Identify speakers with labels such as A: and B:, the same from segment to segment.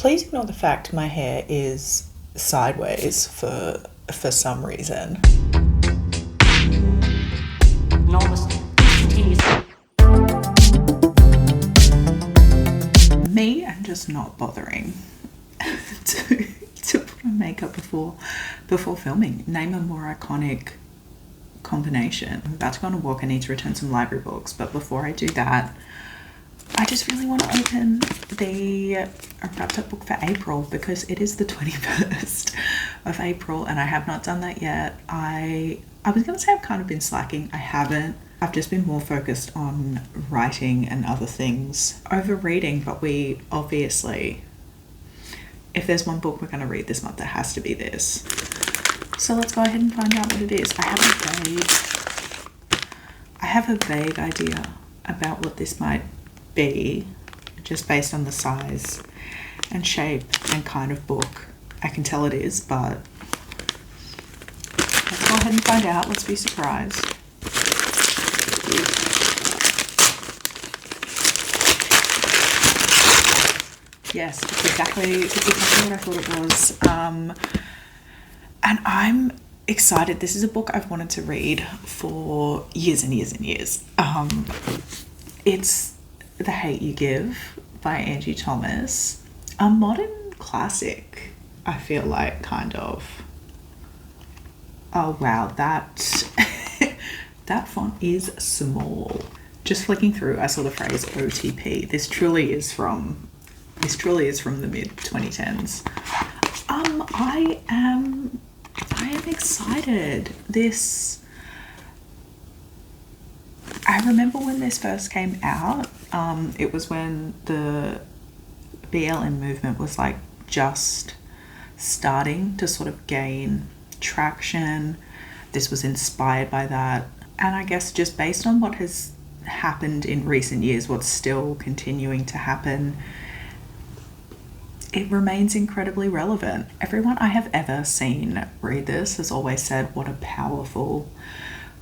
A: Please ignore the fact my hair is sideways for some reason. Me, I'm just not bothering to put on makeup before filming. Name a more iconic combination. I'm about to go on a walk. I need to return some library books, but before I do that, I just really want to open the wrapped up book for April because it is the 21st of April and I have not done that yet. I was going to say I've kind of been slacking. I haven't. I've just been more focused on writing and other things over reading, but we obviously, if there's one book we're going to read this month, it has to be this. So let's go ahead and find out what it is. I have a vague idea about what this might be, just based on the size and shape and kind of book. I can tell it is, but let's go ahead and find out. Let's be surprised. Yes, it's exactly what I thought it was. And I'm excited. This is a book I've wanted to read for years and years and years. It's The Hate You Give by Angie Thomas. A modern classic, I feel like, kind of. Oh wow, that that font is small. Just flicking through, I saw the phrase OTP. This truly is from the mid 2010s. I am excited. I remember when this first came out. It was when the BLM movement was like just starting to sort of gain traction. This was inspired by that. And I guess just based on what has happened in recent years, what's still continuing to happen, it remains incredibly relevant. Everyone I have ever seen read this has always said what a powerful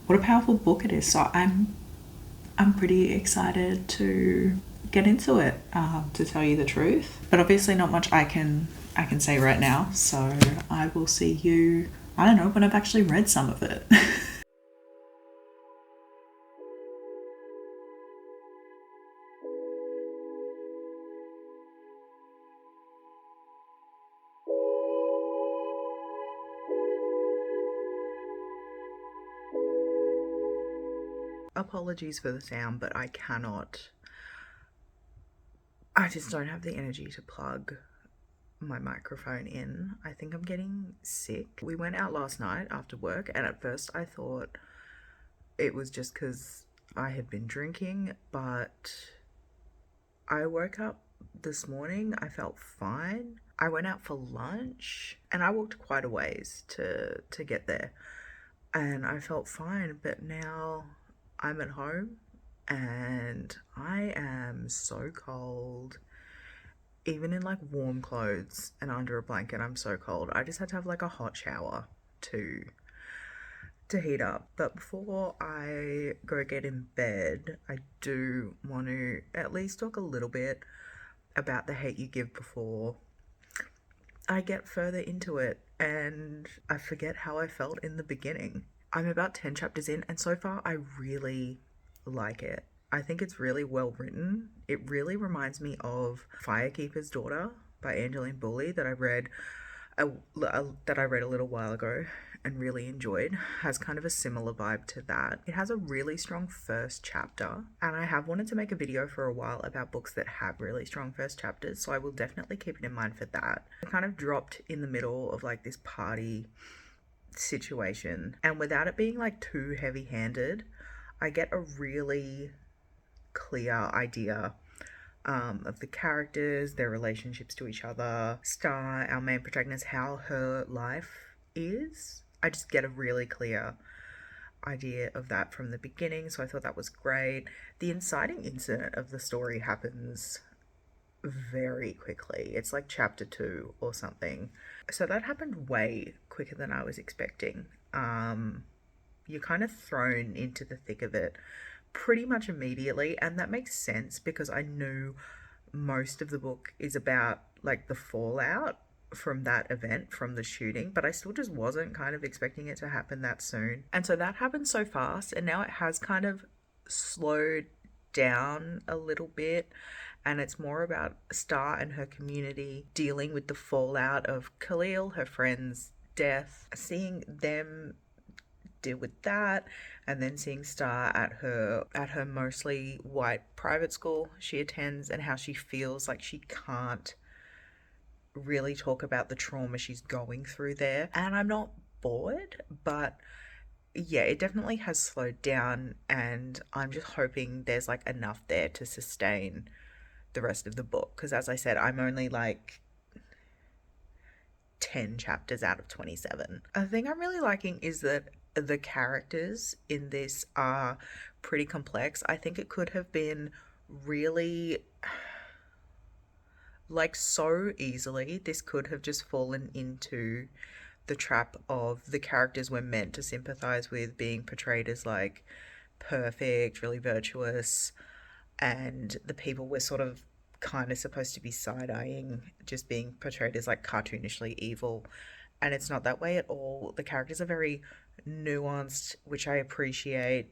A: book it is. So I'm pretty excited to get into it, to tell you the truth. But obviously not much I can say right now. So I will see you, I don't know, when I've actually read some of it. Apologies for the sound, but I just don't have the energy to plug my microphone in. I think I'm getting sick. We went out last night after work, and at first I thought it was just because I had been drinking, but I woke up this morning, I felt fine. I went out for lunch and I walked quite a ways to get there, and I felt fine, but now I'm at home and I am so cold. Even in like warm clothes and under a blanket, I'm so cold. I just had to have like a hot shower to heat up. But before I go get in bed, I do want to at least talk a little bit about The Hate You Give before I get further into it and I forget how I felt in the beginning. I'm about 10 chapters in, and so far I really like it. I think it's really well written. It really reminds me of Firekeeper's Daughter by Angeline Boulley that I read a little while ago and really enjoyed. Has kind of a similar vibe to that. It has a really strong first chapter, and I have wanted to make a video for a while about books that have really strong first chapters, so I will definitely keep it in mind for that. It kind of dropped in the middle of like this party situation, and without it being like too heavy-handed, I get a really clear idea of the characters, their relationships to each other. Star, our main protagonist, how her life is. I just get a really clear idea of that from the beginning, so I thought that was great. The inciting incident of the story happens very quickly. It's like chapter 2 or something. So that happened way quicker than I was expecting. You're kind of thrown into the thick of it pretty much immediately, and that makes sense because I knew most of the book is about like the fallout from that event, from the shooting, but I still just wasn't kind of expecting it to happen that soon. And so that happened so fast, and now it has kind of slowed down a little bit, and it's more about Star and her community dealing with the fallout of Khalil, her friend's death, seeing them deal with that, and then seeing Star at her mostly white private school she attends, and how she feels like she can't really talk about the trauma she's going through there. And I'm not bored, but yeah, it definitely has slowed down, and I'm just hoping there's like enough there to sustain the rest of the book, because as I said, I'm only like 10 chapters out of 27. A thing I'm really liking is that the characters in this are pretty complex. I think it could have been really, like, so easily, this could have just fallen into the trap of the characters we're meant to sympathize with being portrayed as like perfect, really virtuous, and the people we're sort of kind of supposed to be side-eyeing just being portrayed as like cartoonishly evil. And it's not that way at all. The characters are very nuanced, which I appreciate.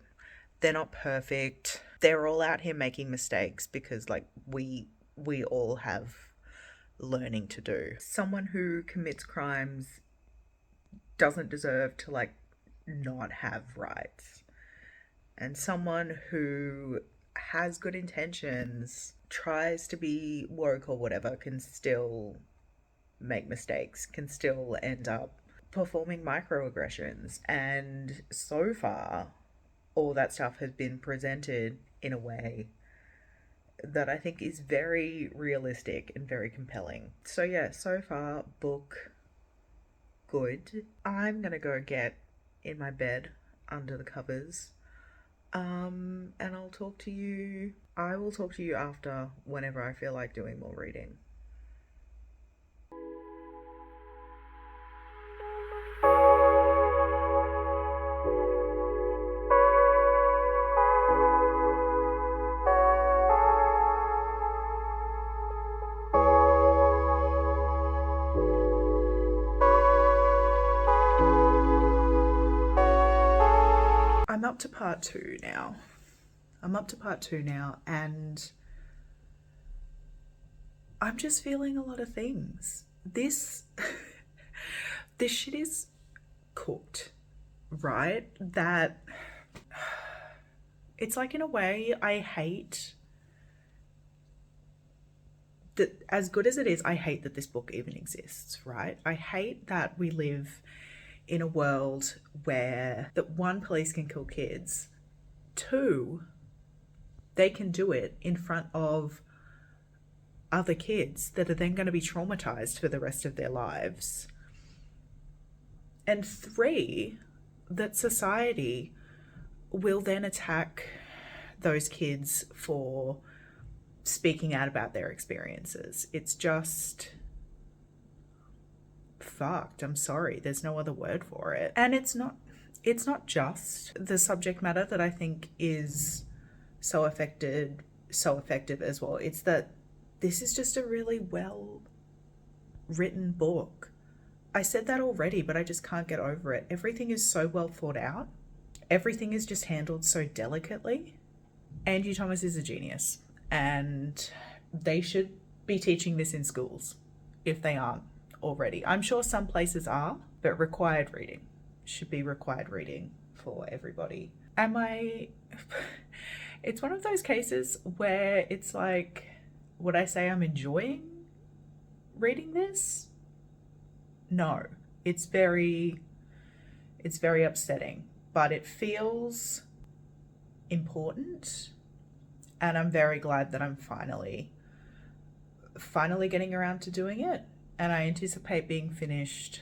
A: They're not perfect. They're all out here making mistakes, because like we all have learning to do. Someone who commits crimes doesn't deserve to like not have rights. And someone who has good intentions, tries to be woke or whatever, can still make mistakes, can still end up performing microaggressions. And so far, all that stuff has been presented in a way that I think is very realistic and very compelling. So yeah, so far, book good. I'm gonna go get in my bed under the covers. And I will talk to you after, whenever I feel like doing more reading. I'm up to part two now. And I'm just feeling a lot of things. This shit is cooked, right? That it's like, in a way, I hate that, as good as it is, I hate that this book even exists, right? I hate that we live in a world where that one, police can kill kids, two, they can do it in front of other kids that are then going to be traumatized for the rest of their lives, and three, that society will then attack those kids for speaking out about their experiences. It's just fucked. I'm sorry, there's no other word for it. And it's not just the subject matter that I think is so effective as well. It's that this is just a really well written book. I said that already, but I just can't get over it. Everything is so well thought out. Everything is just handled so delicately. Angie Thomas is a genius, and they should be teaching this in schools if they aren't already. I'm sure some places are, but required reading should be required reading for everybody. It's one of those cases where it's like, would I say I'm enjoying reading this? No, it's very upsetting, but it feels important, and I'm very glad that I'm finally getting around to doing it. And I anticipate being finished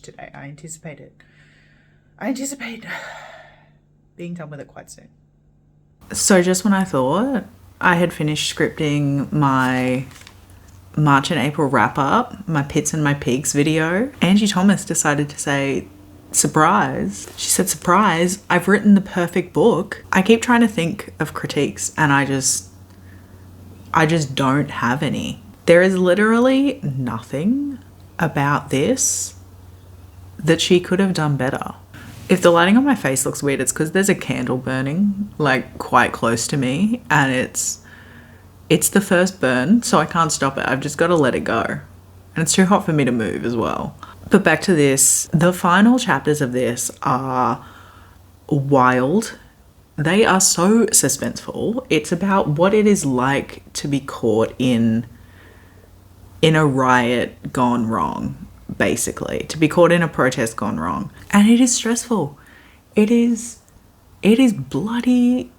A: today. I anticipate being done with it quite soon. So just when I thought I had finished scripting my March and April wrap up, my Pits and My Pigs video, Angie Thomas decided to say, surprise. She said, surprise, I've written the perfect book. I keep trying to think of critiques, and I I just don't have any. There is literally nothing about this that she could have done better. If the lighting on my face looks weird, it's because there's a candle burning like quite close to me, and it's the first burn, so I can't stop it. I've just got to let it go. And it's too hot for me to move as well. But back to this, the final chapters of this are wild. They are so suspenseful. It's about what it is like to be caught in a riot gone wrong, basically. To be caught in a protest gone wrong. And it is stressful. It is bloody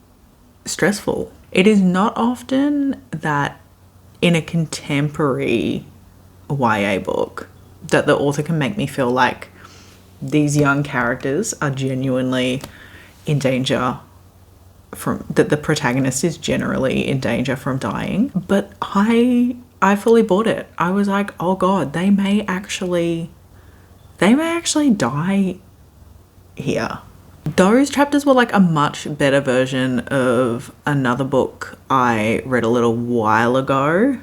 A: stressful. It is not often that in a contemporary YA book that the author can make me feel like these young characters are genuinely in danger from, that the protagonist is generally in danger from dying. But I fully bought it. I was like, oh God, they may actually die here. Those chapters were like a much better version of another book I read a little while ago,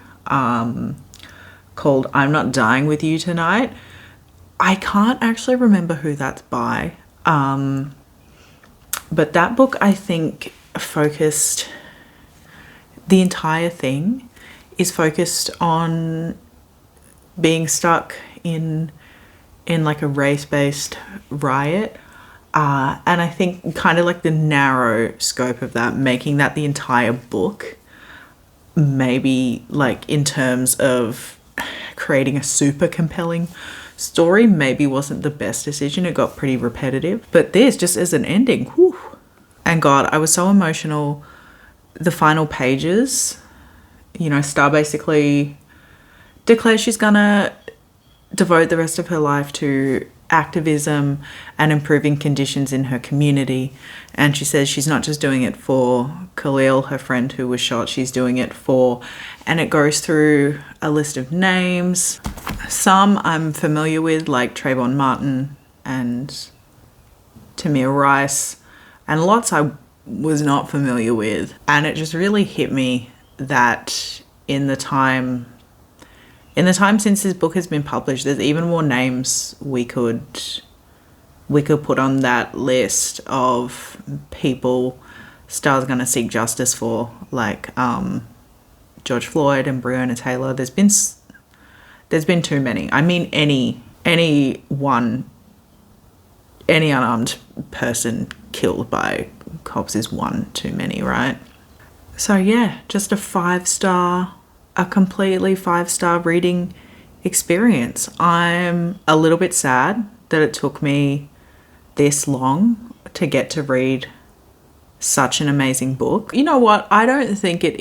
A: called I'm Not Dying With You Tonight. I can't actually remember who that's by. But that book, I think, focused, the entire thing is focused on being stuck in like a race-based riot. And I think kind of like the narrow scope of that, making that the entire book, maybe like in terms of creating a super compelling story, maybe wasn't the best decision. It got pretty repetitive. But this, just as an ending, whew. And God, I was so emotional. The final pages, you know, Star basically declares she's gonna devote the rest of her life to activism and improving conditions in her community. And she says she's not just doing it for Khalil, her friend who was shot, she's doing it for, and it goes through a list of names. Some I'm familiar with, like Trayvon Martin and Tamir Rice, and lots I was not familiar with. And it just really hit me that in the time since this book has been published, there's even more names we could put on that list of people Star's gonna seek justice for, like George Floyd and Breonna Taylor. There's been too many. I mean, any unarmed person killed by cops is one too many, right? So yeah, just a completely 5-star reading experience. I'm a little bit sad that it took me this long to get to read such an amazing book. You know what? I don't think I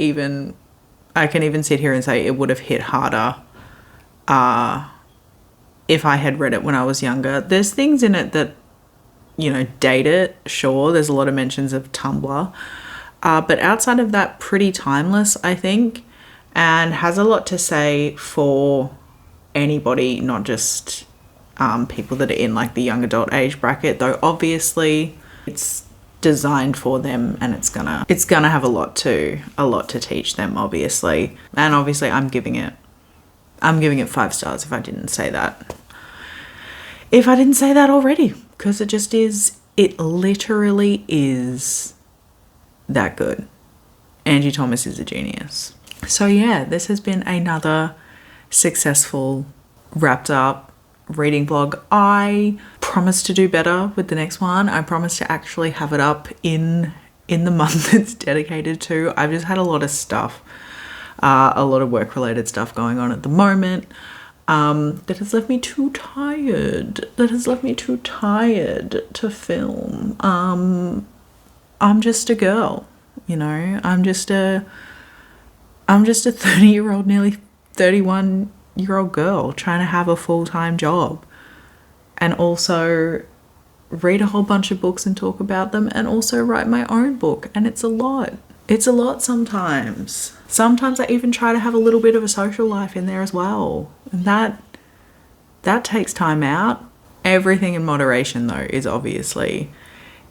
A: can even sit here and say it would have hit harder if I had read it when I was younger. There's things in it that, you know, date it, sure. There's a lot of mentions of Tumblr. But outside of that, pretty timeless, I think. And has a lot to say for anybody, not just people that are in like the young adult age bracket, though obviously it's designed for them and it's gonna have a lot to teach them, obviously. And obviously I'm giving it 5 stars if I didn't say that. If I didn't say that already, because it literally is that good. Angie Thomas is a genius. So yeah, this has been another successful, wrapped up reading blog. I promise to do better with the next one. I promise to actually have it up in the month it's dedicated to. I've just had a lot of stuff, a lot of work related stuff going on at the moment, that has left me too tired. To film. I'm just a girl, you know. I'm just a 30-year-old, nearly 31-year-old girl trying to have a full-time job and also read a whole bunch of books and talk about them and also write my own book. And it's a lot. It's a lot sometimes. Sometimes I even try to have a little bit of a social life in there as well. And that takes time out. Everything in moderation, though, is obviously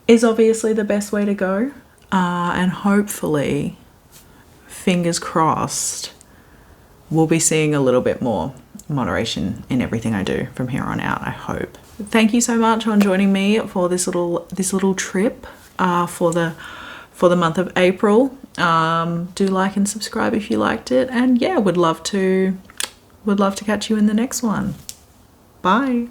A: the best way to go. And hopefully fingers crossed, we'll be seeing a little bit more moderation in everything I do from here on out, I hope. Thank you so much on joining me for this little trip for the month of April. Do like and subscribe if you liked it, and yeah, would love to catch you in the next one. Bye.